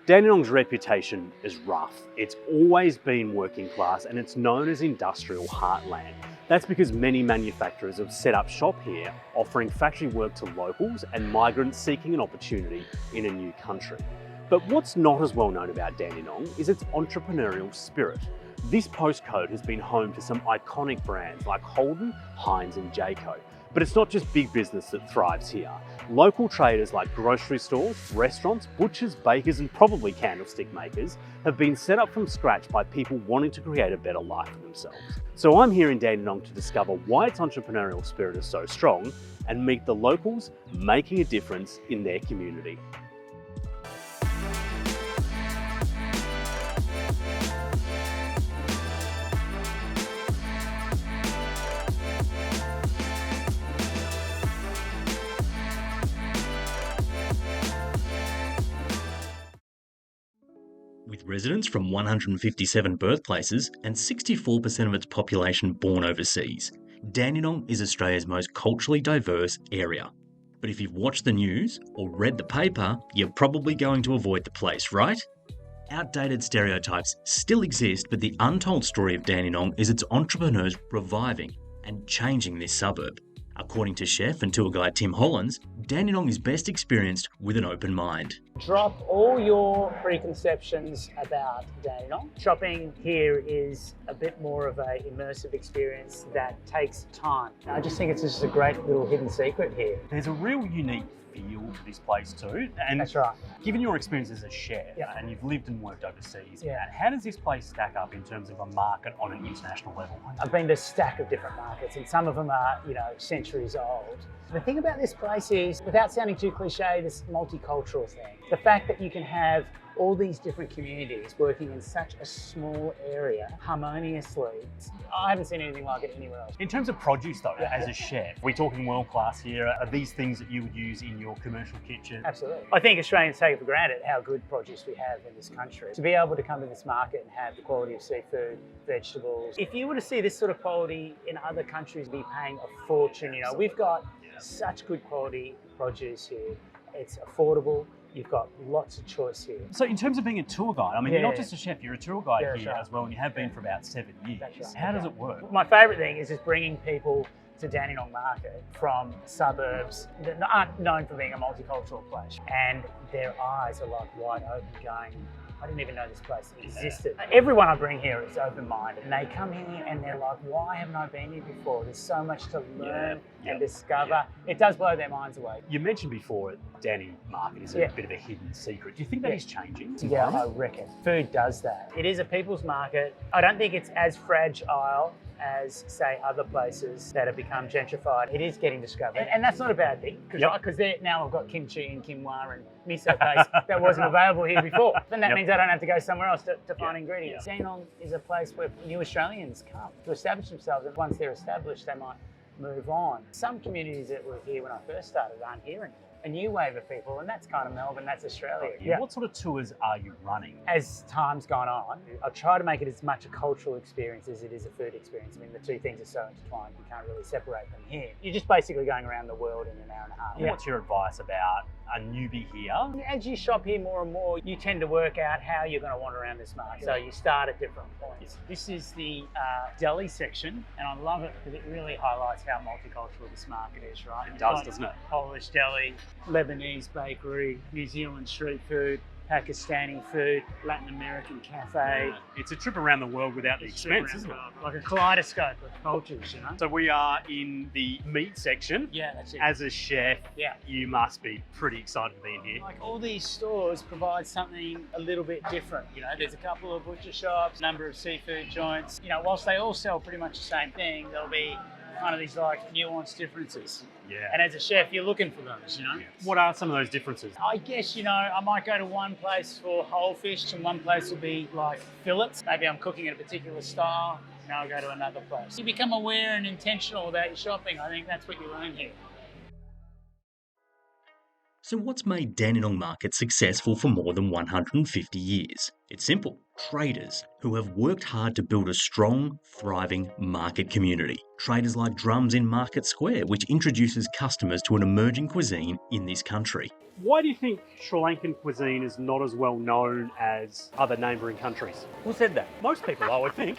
Dandenong's reputation is rough. It's always been working class and it's known as industrial heartland. That's because many manufacturers have set up shop here, offering factory work to locals and migrants seeking an opportunity in a new country. But what's not as well known about Dandenong is its entrepreneurial spirit. This postcode has been home to some iconic brands like Holden, Heinz and Jayco. But it's not just big business that thrives here. Local traders like grocery stores, restaurants, butchers, bakers and probably candlestick makers have been set up from scratch by people wanting to create a better life for themselves. So I'm here in Dandenong to discover why its entrepreneurial spirit is so strong and meet the locals making a difference in their community. With residents from 157 birthplaces and 64% of its population born overseas, Dandenong is Australia's most culturally diverse area. But if you've watched the news or read the paper, you're probably going to avoid the place, right? Outdated stereotypes still exist, but the untold story of Dandenong is its entrepreneurs reviving and changing this suburb. According to chef and tour guide Tim Hollands, Dandenong is best experienced with an open mind. Drop all your preconceptions about Dandenong. Shopping here is a bit more of an immersive experience that takes time. I just think it's just a great little hidden secret here. There's a real unique feel to this place too. And that's right. Given your experience as a chef and you've lived and worked overseas, how does this place stack up in terms of a market on an international level? I've been to a stack of different markets and some of them are, centuries old. The thing about this place is, without sounding too cliche, this multicultural thing. The fact that you can have all these different communities working in such a small area harmoniously. I haven't seen anything like it anywhere else. In terms of produce though, as a chef, we're talking world class here. Are these things that you would use in your commercial kitchen? Absolutely. I think Australians take it for granted how good produce we have in this country. To be able to come to this market and have the quality of seafood, vegetables. If you were to see this sort of quality in other countries, be paying a fortune. We've got such good quality produce here. It's affordable. You've got lots of choice here. So in terms of being a tour guide, you're not just a chef, you're a tour guide here as well, and you have been for about 7 years. Right. How does it work? My favourite thing is just bringing people to Dandenong Market from suburbs that aren't known for being a multicultural place. And their eyes are like wide open going, I didn't even know this place existed. Everyone I bring here is open-minded and they come here and they're like, why haven't I been here before? There's so much to learn and discover. It does blow their minds away. You mentioned before Dandenong Market is a bit of a hidden secret. Do you think that is changing? Yeah, I reckon. Food does that. It is a people's market. I don't think it's as fragile as, say, other places that have become gentrified. It is getting discovered. And that's not a bad thing, because now I've got kimchi and quinoa and miso paste that wasn't available here before. Then that means I don't have to go somewhere else to find ingredients. Dandenong is a place where new Australians come to establish themselves, and once they're established, they might move on. Some communities that were here when I first started aren't here anymore. A new wave of people, and that's kind of Melbourne, that's Australia. What sort of tours are you running? As time's gone on, I'll try to make it as much a cultural experience as it is a food experience. The two things are so intertwined, you can't really separate them here. You're just basically going around the world in an hour and a half. What's your advice about a newbie here? As you shop here more and more, you tend to work out how you're going to wander around this market. So you start at different points. This is the deli section, and I love it because it really highlights how multicultural this market is, right? It does, doesn't it? Polish deli, Lebanese bakery, New Zealand street food, Pakistani food, Latin American cafe. It's a trip around the world without the expense, isn't it? Like a kaleidoscope of cultures, So we are in the meat section. Yeah, that's it. As a chef, you must be pretty excited to be in here. Like all these stores provide something a little bit different. There's a couple of butcher shops, a number of seafood joints. Whilst they all sell pretty much the same thing, there'll be kind of these like nuanced differences. And as a chef, you're looking for those, What are some of those differences? I guess, I might go to one place for whole fish and one place will be like fillets. Maybe I'm cooking in a particular style, now I'll go to another place. You become aware and intentional about your shopping. I think that's what you learn here. So what's made Dandenong Market successful for more than 150 years? It's simple. Traders who have worked hard to build a strong, thriving market community. Traders like Drums in Market Square, which introduces customers to an emerging cuisine in this country. Why do you think Sri Lankan cuisine is not as well known as other neighbouring countries? Who said that? Most people, I would think.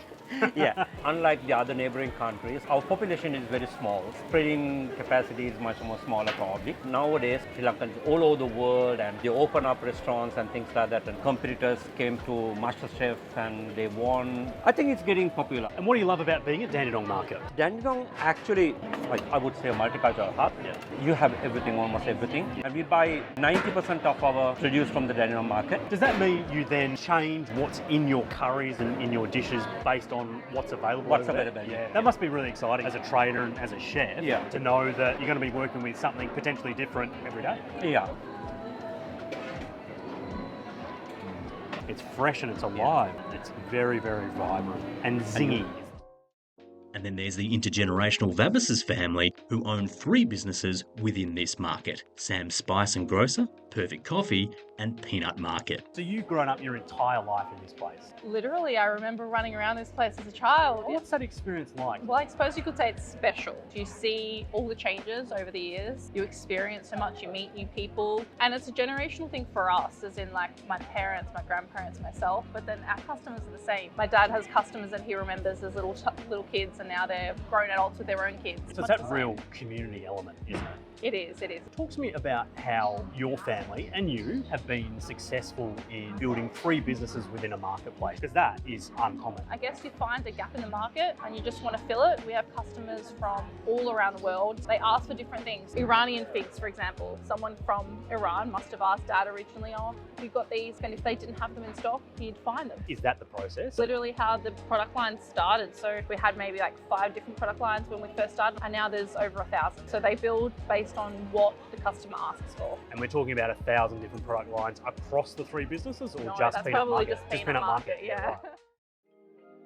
Yeah, unlike the other neighboring countries, our population is very small. Trading capacity is much more smaller probably. Nowadays, Sri Lankans all over the world and they open up restaurants and things like that, and competitors came to MasterChef and they won. I think it's getting popular. And what do you love about being at Dandenong Market? Dandenong actually, like I would say, a multicultural hub. Yeah. You have everything, almost everything. And we buy 90% of our produce from the Dandenong Market. Does that mean you then change what's in your curries and in your dishes based on what's available? What's over there? available, yeah. That must be really exciting as a trader and as a chef to know that you're going to be working with something potentially different every day. Yeah. It's fresh and it's alive. It's very, very vibrant and zingy. And then there's the intergenerational Vabis's family who own 3 businesses within this market. Sam's Spice and Grocer, Perfect Coffee and Peanut Market. So you've grown up your entire life in this place? Literally, I remember running around this place as a child. What's that experience like? Well, I suppose you could say it's special. You see all the changes over the years, you experience so much, you meet new people, and it's a generational thing for us, as in like my parents, my grandparents, myself, but then our customers are the same. My dad has customers that he remembers as little kids, and now they're grown adults with their own kids. So it's that real community element, isn't it? It is, it is. Talk to me about how your family and you have been successful in building 3 businesses within a marketplace, because that is uncommon. I guess you find a gap in the market and you just want to fill it. We have customers from all around the world. They ask for different things. Iranian figs, for example. Someone from Iran must have asked Dad originally, oh, we've got these, and if they didn't have them in stock, he'd find them. Is that the process? Literally how the product line started. So we had maybe like 5 different product lines when we first started, and now there's over 1,000. So they build based on what the customer asks for. And we're talking about 1,000 different product lines across the 3 businesses, or No, just that's Peanut probably Market? just Peanut Market, yeah. Right.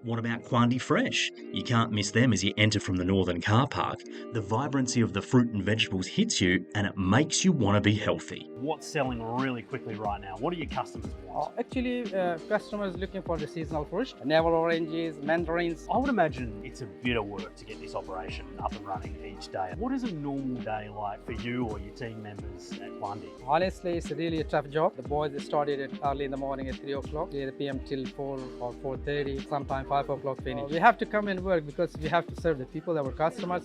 What about Quandi Fresh? You can't miss them as you enter from the northern car park. The vibrancy of the fruit and vegetables hits you and it makes you want to be healthy. What's selling really quickly right now? What do your customers want? Actually, customers looking for the seasonal fruits, navel oranges, mandarins. I would imagine it's a bit of work to get this operation up and running each day. What is a normal day like for you or your team members at Quandi? Honestly, it's really a tough job. The boys started it early in the morning at 3 o'clock, 3 p.m. till 4 or 4:30, sometimes 5 o'clock finish. We have to come and work because we have to serve the people, our customers.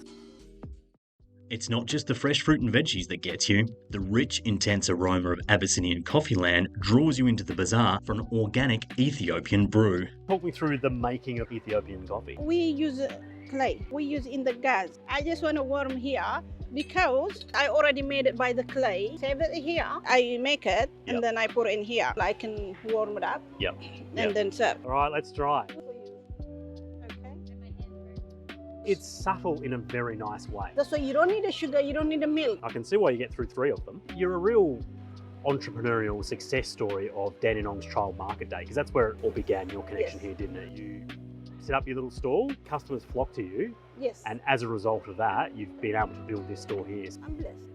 It's not just the fresh fruit and veggies that gets you. The rich, intense aroma of Abyssinian coffee land draws you into the bazaar for an organic Ethiopian brew. Talk me through the making of Ethiopian coffee. We use clay. We use in the gas. I just want to warm here because I already made it by the clay. Save it here. I make it and then I put it in here. I can warm it up and then serve. All right, let's try. It's subtle in a very nice way. That's why you don't need the sugar, you don't need the milk. I can see why you get through 3 of them. You're a real entrepreneurial success story of Dandenong's Child Market Day, because that's where it all began, your connection here, didn't it? You set up your little stall, customers flock to you, Yes, and as a result of that, you've been able to build this store here. I'm blessed.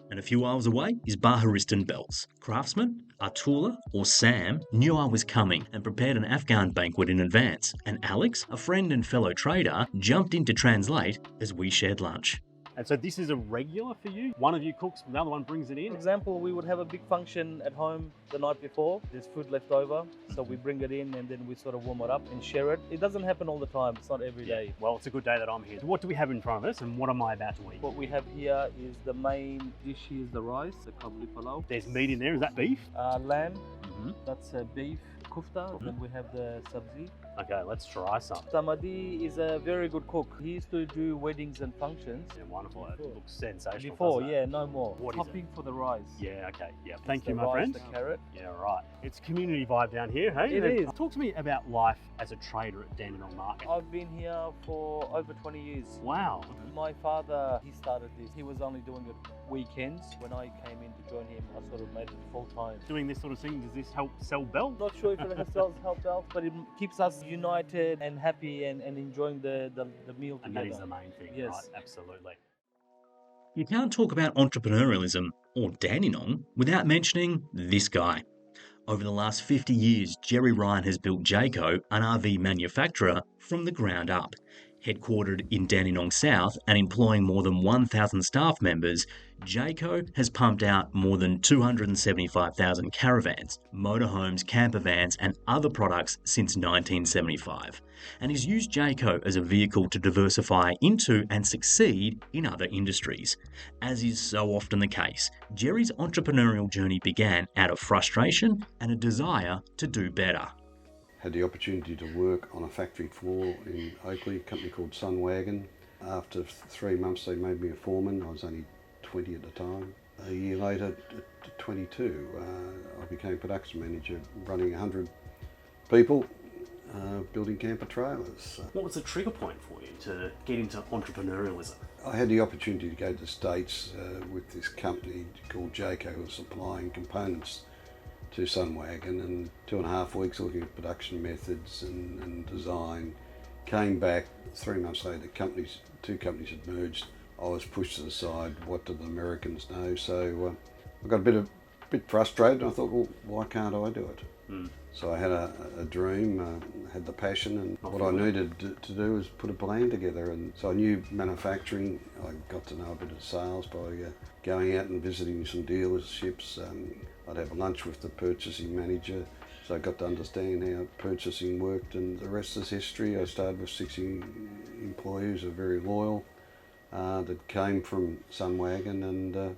And a few hours away is Baharistan Belts. Craftsman, Atula or Sam knew I was coming and prepared an Afghan banquet in advance, and Alex, a friend and fellow trader, jumped in to translate as we shared lunch. And so this is a regular for you? One of you cooks, the other one brings it in? For example, we would have a big function at home the night before. There's food left over, so we bring it in and then we sort of warm it up and share it. It doesn't happen all the time. It's not every day. Well, it's a good day that I'm here. What do we have in front of us and what am I about to eat? What we have here is the main dish. Here is the rice, the kabuli palau. There's meat in there. Is that beef? Lamb, that's beef kufta. Then we have the sabzi. Okay, let's try some. Samadi is a very good cook. He used to do weddings and functions. Yeah, wonderful. It looks sensational. Before, doesn't it? yeah, no more. What is Topping for the rice. Yeah, okay. Yeah, thank It's you, the my rice, friend. The carrot. Yeah, right. It's community vibe down here, hey? It is. Talk to me about life as a trader at Dandenong Market. I've been here for over 20 years. Wow. My father, he started this. He was only doing it weekends. When I came in to join him, I sort of made it full time. Doing this sort of thing, does this help sell belts? Not sure if it has helped out, but it keeps us united and happy and enjoying the meal And together. that is the main thing, Yes. right? Absolutely. You can't talk about entrepreneurialism or Dandenong without mentioning this guy. Over the last 50 years, Gerry Ryan has built Jayco, an RV manufacturer, from the ground up. Headquartered in Dandenong South and employing more than 1,000 staff members, Jayco has pumped out more than 275,000 caravans, motorhomes, camper vans and other products since 1975, and has used Jayco as a vehicle to diversify into and succeed in other industries. As is so often the case, Gerry's entrepreneurial journey began out of frustration and a desire to do better. Had the opportunity to work on a factory floor in Oakley, a company called Sunwagon. After 3 months they made me a foreman. I was only 20 at the time. A year later, at 22, I became production manager, running 100 people, building camper trailers. What was the trigger point for you to get into entrepreneurialism? I had the opportunity to go to the States with this company called Jayco, who was supplying components to Sunwagon, and 2.5 weeks looking at production methods and design. Came back 3 months later, two companies had merged. I was pushed to the side. What do the Americans know? So I got a bit frustrated, and I thought, well, why can't I do it? So I had a dream, had the passion, and what I needed to do was put a plan together. And so I knew manufacturing. I got to know a bit of sales by going out and visiting some dealerships. I'd have lunch with the purchasing manager, so I got to understand how purchasing worked, and the rest is history. I started with 60 employees who are very loyal, that came from Sunwagon, and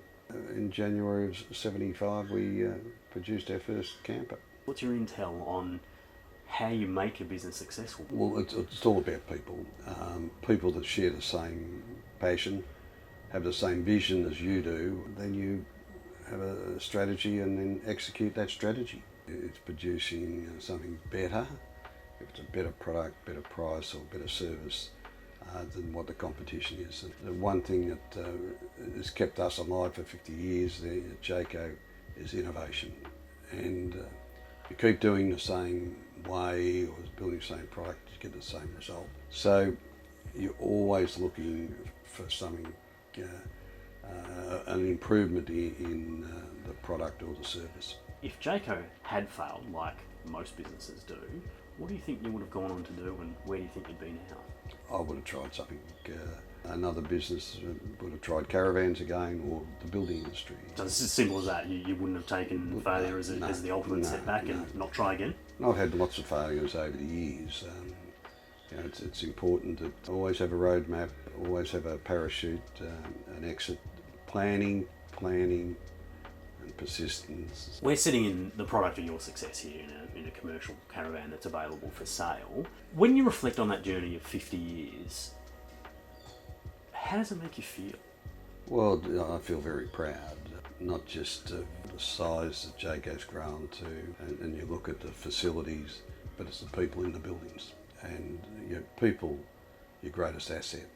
in January of '75 we produced our first camper. What's your intel on how you make a business successful? Well, it's all about people. People that share the same passion, have the same vision as you do, then you have a strategy and then execute that strategy. It's producing something better, if it's a better product, better price or better service than what the competition is. And the one thing that has kept us alive for 50 years at Jayco is innovation. And you keep doing the same way or building the same product to get the same result. So you're always looking for something, an improvement in the product or the service. If Jayco had failed, like most businesses do, what do you think you would have gone on to do, and where do you think you'd be now? I would have tried something, another business, would have tried caravans again, or the building industry. So it's as simple as that? You wouldn't have taken failure as the ultimate setback and not try again? I've had lots of failures over the years. It's important to always have a roadmap, always have a parachute, an exit, planning and persistence. We're sitting in the product of your success here in a commercial caravan that's available for sale. When you reflect on that journey of 50 years, how does it make you feel? Well, I feel very proud, not just of the size that Jayco's grown to, and you look at the facilities, but it's the people in the buildings. And people, your greatest asset.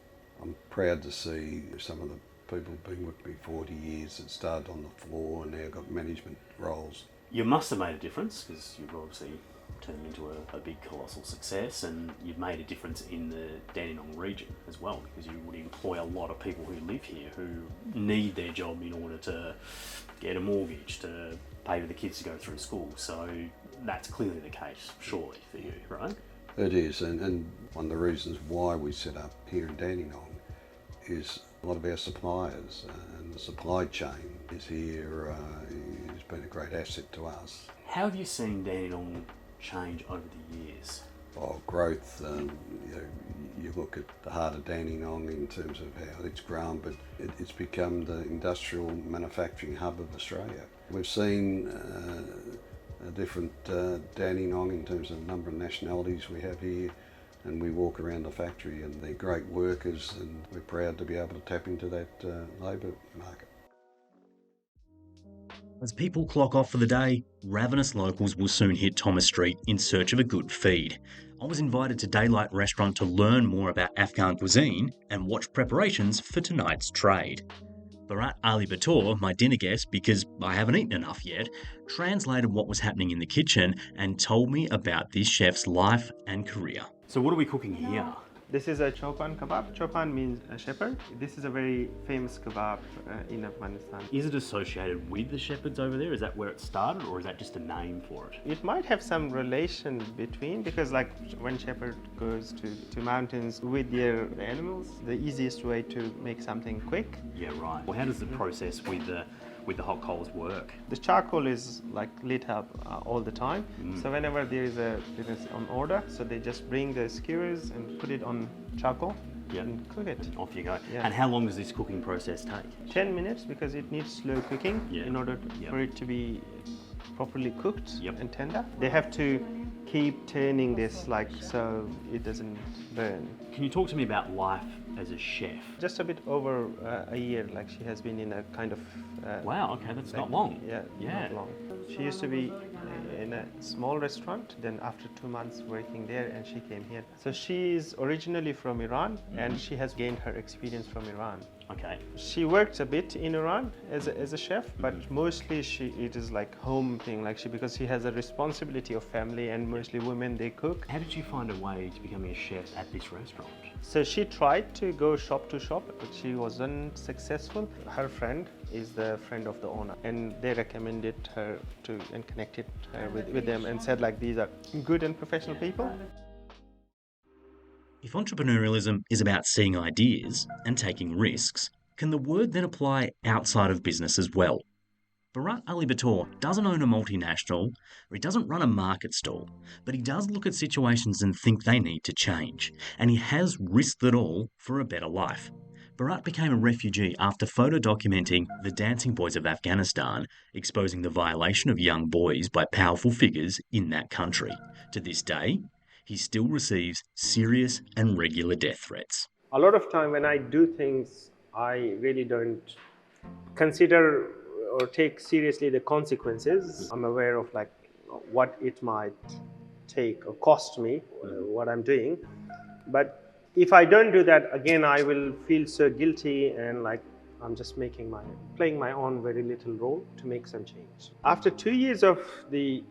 I'm proud to see some of the people who've been with me 40 years that started on the floor and now got management roles. You must have made a difference, because you've obviously turned into a big colossal success, and you've made a difference in the Dandenong region as well, because you would employ a lot of people who live here who need their job in order to get a mortgage, to pay for the kids to go through school. So that's clearly the case, surely, for you, right? It is, and one of the reasons why we set up here in Dandenong is a lot of our suppliers and the supply chain is here, has been a great asset to us. How have you seen Dandenong change over the years? Growth, you look at the heart of Dandenong in terms of how it's grown, but it's become the industrial manufacturing hub of Australia. We've seen a different Dandenong in terms of the number of nationalities we have here, and we walk around the factory and they're great workers, and we're proud to be able to tap into that labour market. As people clock off for the day, ravenous locals will soon hit Thomas Street in search of a good feed. I was invited to Daylight Restaurant to learn more about Afghan cuisine and watch preparations for tonight's trade. Barat Ali Batoor, my dinner guest, because I haven't eaten enough yet, translated what was happening in the kitchen and told me about this chef's life and career. So what are we cooking here? This is a chopan kebab. Chopan means a shepherd. This is a very famous kebab in Afghanistan. Is it associated with the shepherds over there? Is that where it started, or is that just a name for it? It might have some relation between, because like when shepherd goes to mountains with their animals, the easiest way to make something quick. Yeah, right. Well, how does the process with the hot coals work? The charcoal is like lit up all the time. So whenever there is on order, so they just bring the skewers and put it on charcoal and cook it. Off you go. Yeah. And how long does this cooking process take? 10 minutes, because it needs slow cooking in order for it to be properly cooked and tender. They have to keep turning this like so it doesn't burn. Can you talk to me about life as a chef? Just a bit over a year, like she has been in a kind of... wow, okay, that's not long. Yeah, not long. She used to be in a small restaurant, then after 2 months working there, and she came here. So she is originally from Iran, and she has gained her experience from Iran. Okay. She worked a bit in Iran as a chef, but mostly it is like home thing, like because she has a responsibility of family, and mostly women, they cook. How did you find a way to becoming a chef at this restaurant? So she tried to go shop to shop, but she wasn't successful. Her friend is the friend of the owner, and they recommended her to and connected her with them and said like these are good and professional people. If entrepreneurialism is about seeing ideas and taking risks, can the word then apply outside of business as well? Barat Ali Batoor doesn't own a multinational, or he doesn't run a market stall, but he does look at situations and think they need to change, and he has risked it all for a better life. Barat became a refugee after photo documenting the dancing boys of Afghanistan, exposing the violation of young boys by powerful figures in that country. To this day, he still receives serious and regular death threats. A lot of time when I do things, I really don't consider or take seriously the consequences. I'm aware of like what it might take or cost me, what I'm doing. But if I don't do that, again, I will feel so guilty and like I'm just playing my own very little role to make some change. After 2 years of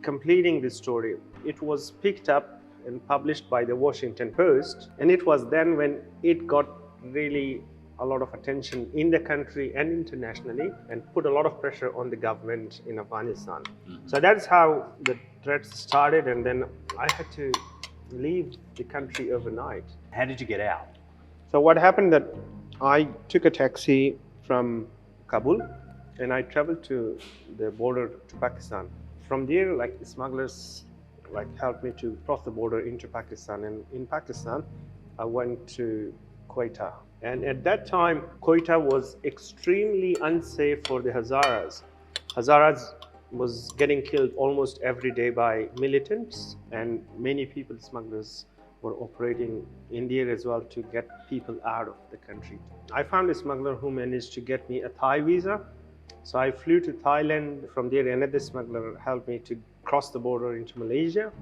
completing this story, it was picked up and published by the Washington Post. And it was then when it got really a lot of attention in the country and internationally, and put a lot of pressure on the government in Afghanistan. So that's how the threats started, and then I had to leave the country overnight. How did you get out? So what happened that I took a taxi from Kabul and I traveled to the border to Pakistan. From there, like the smugglers helped me to cross the border into Pakistan, and in Pakistan I went to Quetta. And at that time, Quetta was extremely unsafe for the Hazaras. Hazaras was getting killed almost every day by militants, and many people, smugglers, were operating in there as well to get people out of the country. I found a smuggler who managed to get me a Thai visa. So I flew to Thailand. From there, another smuggler helped me to cross the border into Malaysia.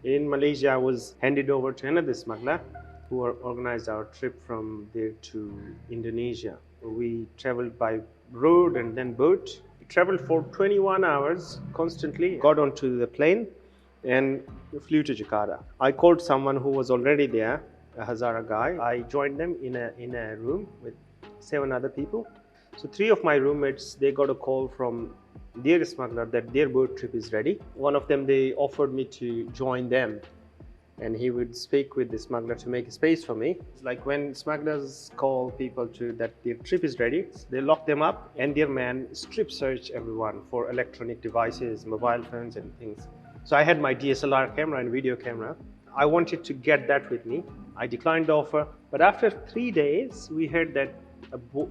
In Malaysia, I was handed over to another smuggler who organized our trip from there to Indonesia. We traveled by road and then boat. We traveled for 21 hours constantly, got onto the plane and flew to Jakarta. I called someone who was already there, a Hazara guy. I joined them in a room with 7 other people. So 3 of my roommates, they got a call from their smuggler that their boat trip is ready. One of them, they offered me to join them, and he would speak with the smuggler to make a space for me. It's like when smugglers call people that their trip is ready, they lock them up and their man strip search everyone for electronic devices, mobile phones and things. So I had my DSLR camera and video camera. I wanted to get that with me. I declined the offer, but after 3 days, we heard that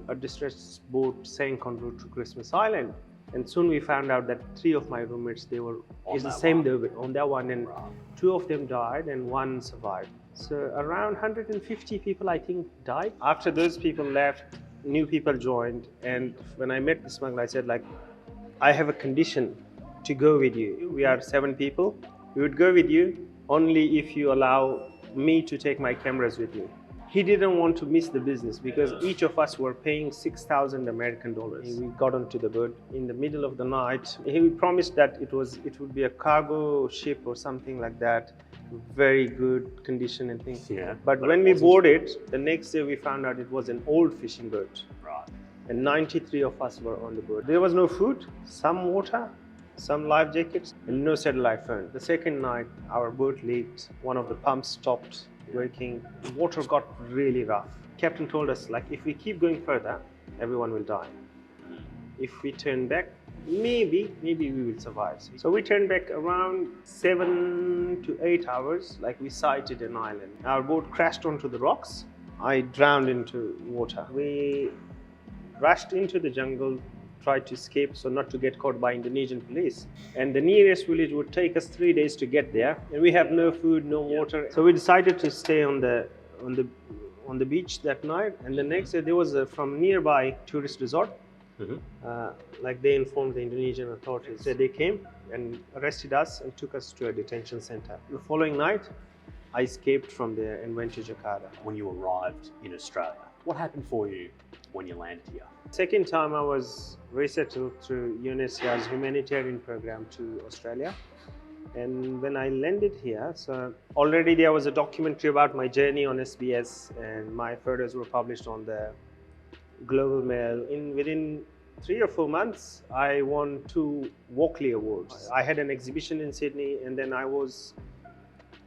a distress boat sank en route to Christmas Island. And soon we found out that 3 of my roommates, they were on that one, and 2 of them died and 1 survived. So around 150 people, I think, died. After those people left, new people joined. And when I met the smuggler, I said, like, I have a condition to go with you. We are 7 people. We would go with you only if you allow me to take my cameras with you. He didn't want to miss the business because each of us were paying 6,000 American dollars. We got onto the boat in the middle of the night. He promised that it would be a cargo ship or something like that. very good condition and things. Yeah. But when we boarded, the next day we found out it was an old fishing boat. Right. And 93 of us were on the boat. There was no food, some water, some life jackets, and no satellite phone. The second night, our boat leaked. One of the pumps stopped working. The water got really rough. Captain told us, like, if we keep going further, everyone will die. If we turn back, maybe we will survive. So we turned back around 7 to 8 hours, like we sighted an island. Our boat crashed onto the rocks. I drowned into water. We rushed into the jungle, tried to escape so not to get caught by Indonesian police. And the nearest village would take us 3 days to get there. And we have no food, no water. So we decided to stay on the beach that night. And the next day there was from nearby tourist resort. Like they informed the Indonesian authorities. So they came and arrested us and took us to a detention center. The following night, I escaped from there and went to Jakarta. When you arrived in Australia, what happened for you when you landed here? Second time I was resettled through UNHCR's humanitarian program to Australia. And when I landed here, so already there was a documentary about my journey on SBS, and my photos were published on the Global Mail. Within 3 or 4 months, I won 2 Walkley Awards. I had an exhibition in Sydney, and then I was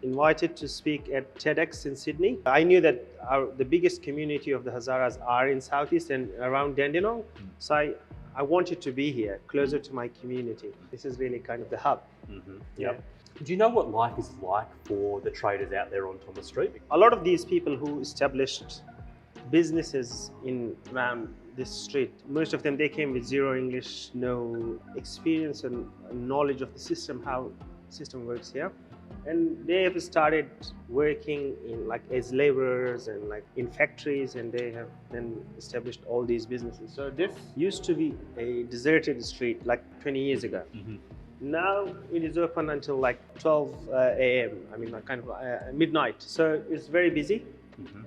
invited to speak at TEDx in Sydney. I knew that the biggest community of the Hazaras are in Southeast and around Dandenong, so I wanted to be here, closer to my community. This is really kind of the hub. Yeah. Do you know what life is like for the traders out there on Thomas Street? A lot of these people who established businesses around this street, most of them, they came with zero English, no experience and knowledge of the system, how the system works here. And they have started working in as laborers and in factories, and they have then established all these businesses. So this used to be a deserted street 20 years ago. Now it is open until 12 a.m. I mean, midnight. So it's very busy,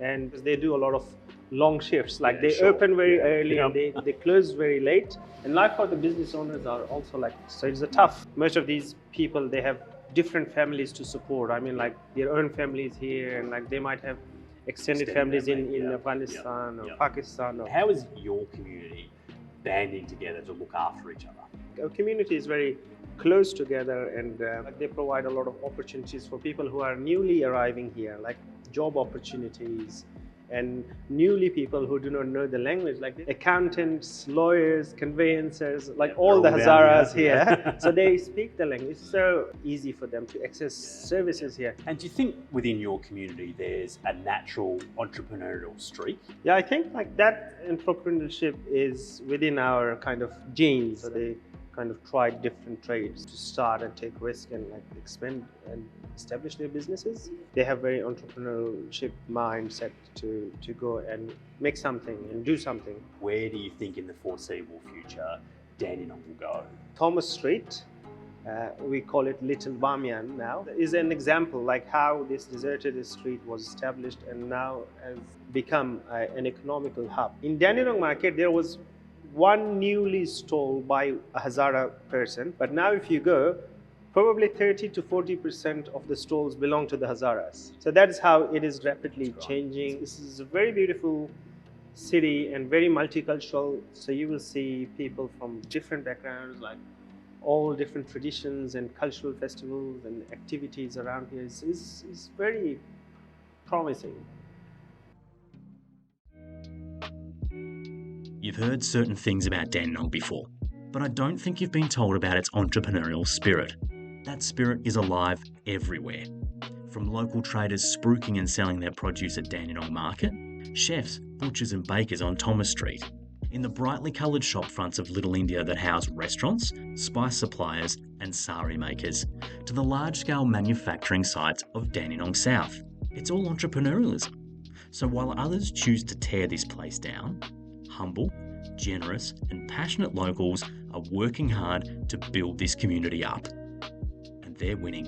and they do a lot of long shifts. They open very early and they close very late. And life for the business owners are also so it's tough. Most of these people, they have different families to support. I mean, their own families here, and they might have extended families in Afghanistan or Pakistan. How is your community banding together to look after each other? Our community is very close together, and they provide a lot of opportunities for people who are newly arriving here, like job opportunities, and newly people who do not know the language, like accountants, lawyers, conveyancers, all the Hazaras here. So they speak the language. It's so easy for them to access services here. And do you think within your community there's a natural entrepreneurial streak? Yeah, I think that entrepreneurship is within our kind of genes. So they kind of tried different trades to start and take risk and expand and establish their businesses. They have very entrepreneurship mindset to go and make something and do something. Where do you think in the foreseeable future Dandenong will go? Thomas Street, we call it Little Bamiyan now, is an example how this deserted street was established and now has become an economical hub. In Dandenong Market, there was one newly stall by a Hazara person, but now if you go, probably 30 to 40% of the stalls belong to the Hazaras. So that is how it is rapidly changing. This is a very beautiful city and very multicultural. So you will see people from different backgrounds, all different traditions and cultural festivals and activities around here. It's very promising. You've heard certain things about Dandenong before, but I don't think you've been told about its entrepreneurial spirit. That spirit is alive everywhere. From local traders spruiking and selling their produce at Dandenong Market, chefs, butchers and bakers on Thomas Street, in the brightly coloured shop fronts of Little India that house restaurants, spice suppliers and sari makers, to the large-scale manufacturing sites of Dandenong South. It's all entrepreneurialism. So while others choose to tear this place down, humble, generous and passionate locals are working hard to build this community up. And they're winning.